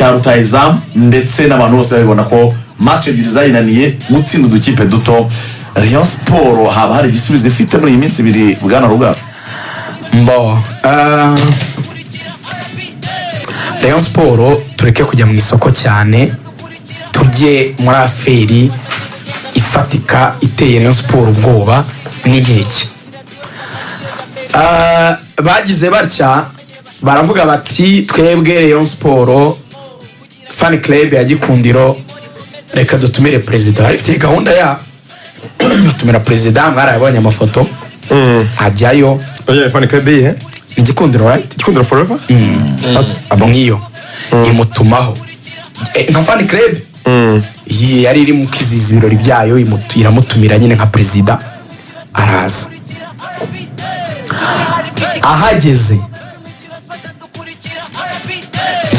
cya rutahizamu ndetse n'abantu bose babibona ko match ebyiri zayinaniye gutsinda udukipe duto. Rayon Sport haba hari igisubizo ifite muri iyi minsi ibiri bwana Rugara? Rayon Sport tureke kujya mu isoko cyane, tujye muri aferi ifatika iteye Rayon Sport ubwoba n'inkeke. Bagize batya baravuga bati twebwe Rayon Sport fan club ya Gikundiro reka dutumire president. Hari ifite gahunda ya dutumira president, mwarabonye amafoto ajyayo. Oya fan club ye Gikundiro, right? Gikundiro forever ngiyo imutumaho nka fan club yari iri mu kizizi ibirori byayo, iramutumira nyine nka president araza. Ahageze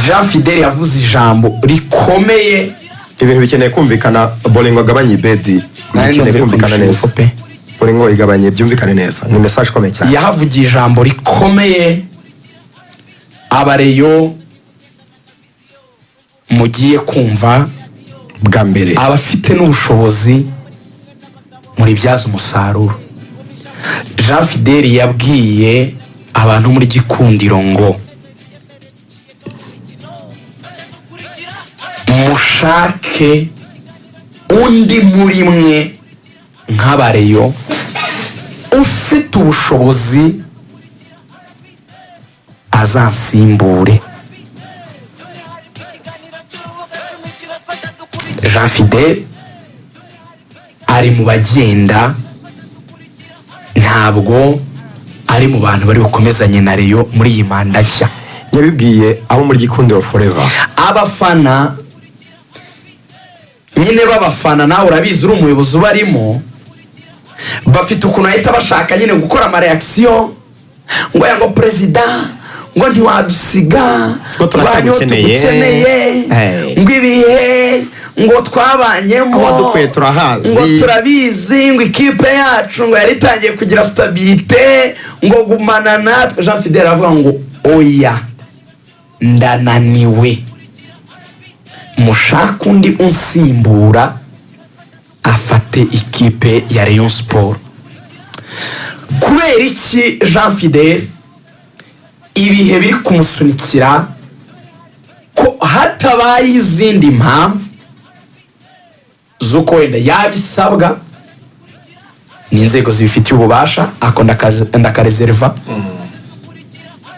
Jean Fidel yavuze ijambo rikomeye, ibintu bikeneye kumvikana. Bolingo agabanye ibedi, bikeneye kumvikana neza. Bolingo igabanye byumvikane neza, ni message ikomeye cyane. Yahavugiye ijambo rikomeye. Abareyo mugiye kumva bwa mbere, abafite n'ubushobozi muri byaza umusaruro. Jean Fidel yabwiye abantu muri Gikundiro ngo mushake undi muri mwe nk'abareyo ufite ubushobozi azansimbure. Jean Fidel ari mu bagenda, ntabwo ari mu bantu bari bukomezanye na Rayon muri iyi manda nshya. Yabibwiye abo muri Gikundiro forever. Abafana nyine b'abafana, nawe urabizi uri umuyobozi ubarimo, bafite ukuntu ahita bashaka nyine gukora amareaction ngo yango president ngo ntiwadusiga, ngo turagukeneye, ngo ibihe ngo twabanyemo, aho dukwiye turahazi, ngo turabizi, ngo ikipe yacu ngo yari itangiye kugira stabilité, ngo gumana natwe. Jean Fidel avuga ngo oya ndananiwe, mushaka undi unsimbura afate ikipe ya Rayon Sport. Kubera iki Jean Fidel ibihe biri kumusunikira ko hatabaye izindi mpamvu zuko wenda yabisabwa n'inzego zibifitiye ububasha, ako ndakareserva.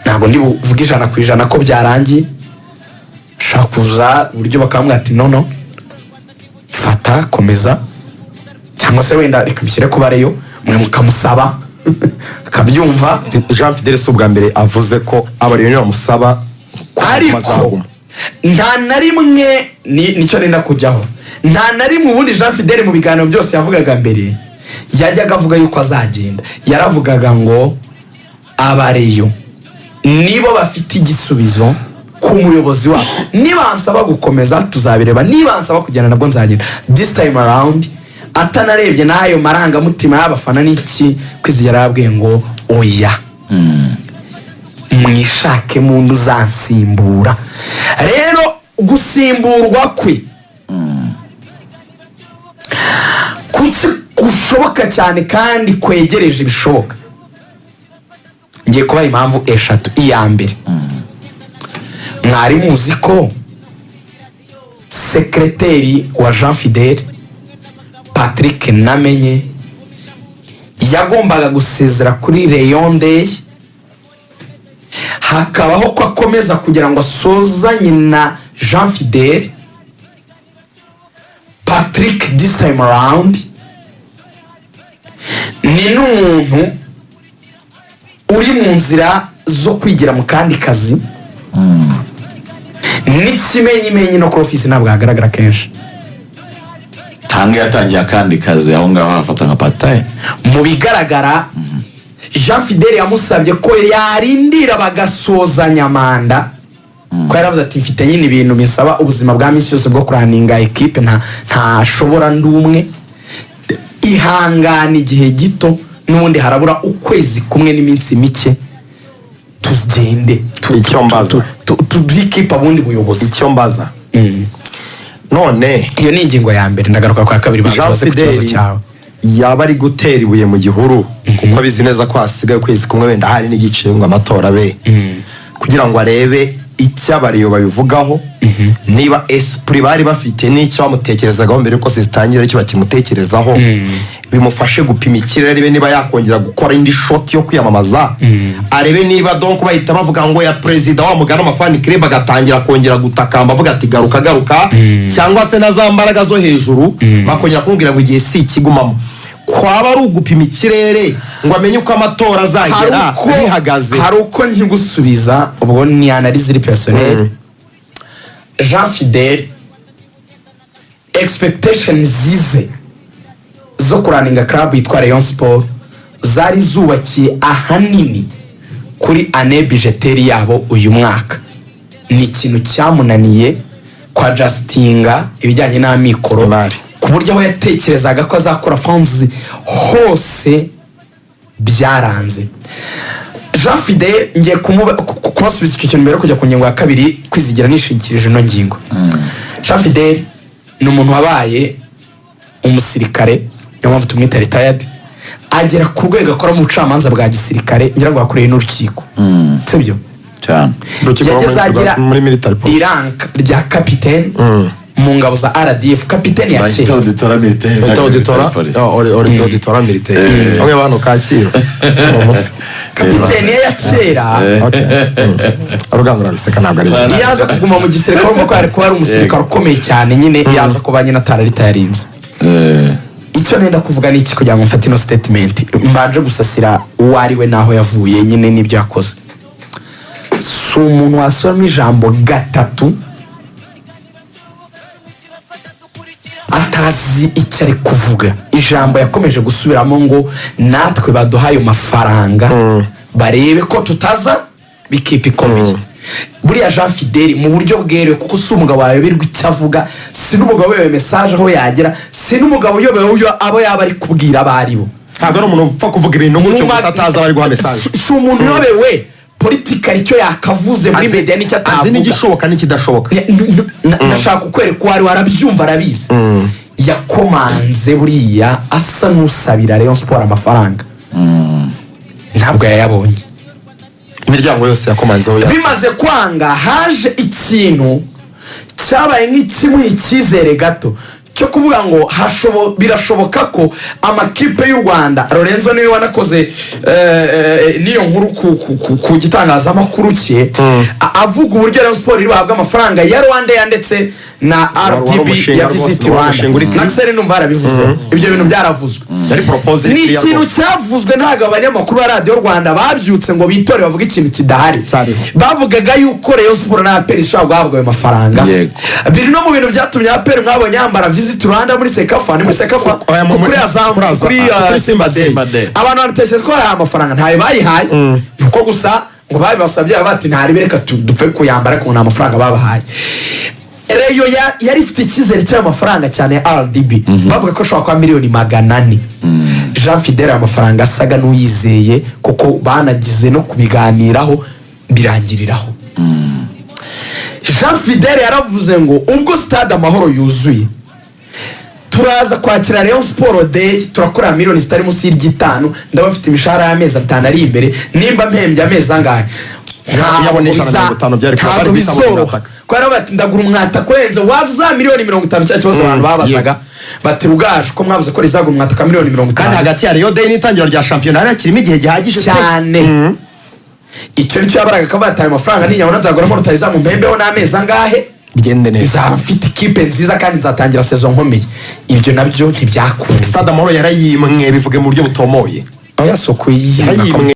Ntabwo ndi buvuga 100% ko byarangiye, shakuza uburyo bakamwe ati no fata komeza, cyangwa se wenda reka bishyire ku bareyo mwe mukamusaba akabyumva. Jean Fidel si ubwa mbere avuze ko abareyo bamusaba, ariko nta na rimwe nicyo nenda kujyaho, nta na rimwe ubundi Jean Fidel mu biganiro byose yavugaga mbere yajyaga avuga yuko azagenda. Yaravugaga ngo abareyo nibo bafite igisubizo ku muyobozi wabo, niba ansaba gukomeza tuzabireba, niba ansaba kugenda nabwo nzagenda. This time around atanarebye n'ayo marangamutima y'abafana n'iki, kwizigera yabwiye ngo oya mwishake muntu uzansimbura. Rero gusimburwa kwe kuki kushoboka cyane kandi kwegereje bishoboka, ngiye kubaha impamvu 3. Iya mbere, mwari muzi ko sekreteri wa Jean Fidel Patrick Namenye yagombaga gusezera kuri Rayon Day, hakabaho ko akomeza kugira ngo asozanye na Jean Fidel. Patrick this time around ni n'umuntu uri mu nzira zo kwigira mu kandi kazi, n'ikimenyimenyi no kuri ofisi ntabwo hagaragara kenshi. Tange yatangiye akandi kazi aho ngaho afata nka pataye. Mu bigaragara Jean Fidel yamusabye ko yarindira bagasozanya manda, ko yaravuze ati mfite nyine ibintu bisaba ubuzima bwa minsi yose bwo kuraninga equipe, ntashobora ndumwe, ihangana igihe gito, n'ubundi harabura ukwezi kumwe n'iminsi mike tugende Icyo mbaza. tudikipa bundi buyobozi. icyo mbaza none iyo ni ingingo ya mbere, ndagaruka kwa kabiri Jean baze ku kibazo Fidèle cyawe. yaba ari gutera ibuye mu gihuru kuko abizi neza ko hasigaye ukwezi kumwe wenda hari n'igice ngo amatora abe kugira ngo arebe icyo abariyo babivugaho niba esprit bari bafite n'icyo bamutekerezagaho mbere yuko zitangira icyo bakimutekerezaho bimufashe gupima ikirere arebe niba yakongera gukora indi shot yo kwiyamamaza arebe niba donc bahita bavuga ngo ya president wa mugana amafani club agatangira kongera gutakamba avuga ati garuka cyangwa se na za mbaraga zo hejuru bakongera kumubwira ngo igihe si ikigumamo kwaba ari ugupima ikirere ngo amenye uko amatora azagera bihagaze. Hari uko nkigusubiza ubwo ni analyse personnel. Jean Fidèle expectations zize zo kuraninga club yitwa Rayon Sport zari zubakiye ahanini kuri année budgetaire yabo uyu mwaka. Ni ikintu cyamunaniye kwa Justinga ibijyanye n'amikoro ku buryo aho yatekerezaga ko azakora funds hose byaranze. Jean Fidèle ngiye kubasubiza icyo kintu mbere kujya ku ngingo ya kabiri kwizigira nishingikirije ino ngingo. Jean Fidèle ni umuntu wabaye umusirikare, niyo mpamvu tumwita retired, agera ku rwego akora mu bucamanza bwa gisirikare ngira ngo yakoreye n'urukiko, sibyo cyane. Yageze agira iranka rya kapitene mu ngabo za RDF, kapitene ya kera auditora militaire bamwe bantu Kacyiru kapitene ya kera arugangura biseka ntabwo ari yaza kuguma mu gisirikare urumva ko ari umusirikare ukomeye cyane nyine yaza kuba nyine atararita yarinze. Icyo nenda kuvuga ni iki kugira ngo mfate ino statement mbanje gusasira uwo ari we naho yavuye nyine n'ibyo yakoze. Si umuntu wasoma ijambo gatatu atazi icyo ari kuvuga. Ijambo yakomeje gusubiramo ngo natwe baduhaye amafaranga barebe ko tutaza bikipa ikomeye. Buriya Jean Fidèle mu buryo bwerewe kuko si umugabo wayoberwa icyo avuga, si n'umugabo uyobewe message aho yagera, si n'umugabo uyobewe abo yaba ari kubwira abari bo. Ntabwo ari umuntu upfa kuvuga ibintu gutyo gusa atazi abari guha message. Si umuntu uyobewe politika icyo yakavuze muri media n'icyo atavuga, azi n'igishoboka n'ikidashoboka. Nashaka kukwereka uwari warabyumva arabizi. Yakomanze buriya asa n'usabira Rayon Sport amafaranga, ntabwo yayabonye. Imiryango yose yakomanzeho bimaze kwanga haje ikintu cyabaye nk'ikimuha icyizere gato cyo kuvuga ngo birashoboka ko amakipe y'u Rwanda, Lorenzo niwe wanakoze niyo nkuru ku gitangazamakuru cye avuga uburyo Rayon Sport ibahabwa amafaranga ya Rwanda ndetse na RTB ya Visit Rwanda. Naxere numva arabivuze ibyo bintu byaravuzwe, ni ikintu cyavuzwe. Ntago abanyamakuru ba Radio Rwanda babyutse ngo bitore bavuga ikintu kidahari. Bavugaga yuko Rayon Sport na APR ishobora guhabwa ayo mafaranga. Biri no mu bintu byatumye APR mwabonye yambara Visit Rwanda muri Sekafa, ni muri Sekafa kuri Azam kuri Simba Day. Abantu baratekereza ko aya mafaranga ntayo bayihaye kuko gusa ngo babibasabye bati ntari bereka dupfe kuyambara ko nta mafaranga babahaye. Reyo yari ifite icyizere cy'amafaranga cyane RDB, bavuga ko ashobora kuba miliyoni 400. Jean Fidèle amafaranga asaga n'uyizeye kuko banagize no kubiganiraho birangiriraho. Jean Fidèle yaravuze ngo ubwo stade Amahoro yuzuye turaza kwakira Rayon Sport Day, turakora miliyoni zitari munsi y'igitanu, ndabafite imishahara y'amezi 5 ari imbere, nimba mpembye amezi angahe yabonesha 50 byari kubari bisoroka kwara bati ndagura umwata kwenze waza miliyoni 50 cya kibazo abantu babazaga bati rugaje ko mwavuze ko rizaga umwata miliyoni 50 kandi hagati ya Rio Day n'itangira rya championnat yakirimo igihe gihagije cyane. Icyo nicyo yabaraga kabataye amafaranga n'inyabona nzaguramo rutayiza mu mpembeho n'amezi angahe bigende neza, nzaba mfite ikipe nziza kandi nzatangira saison nkomeye. Ibyo nabyo ntibyakunze. Stade Amahoro yarayimwe bivuge mu buryo butomoye, oya soko yiyimwe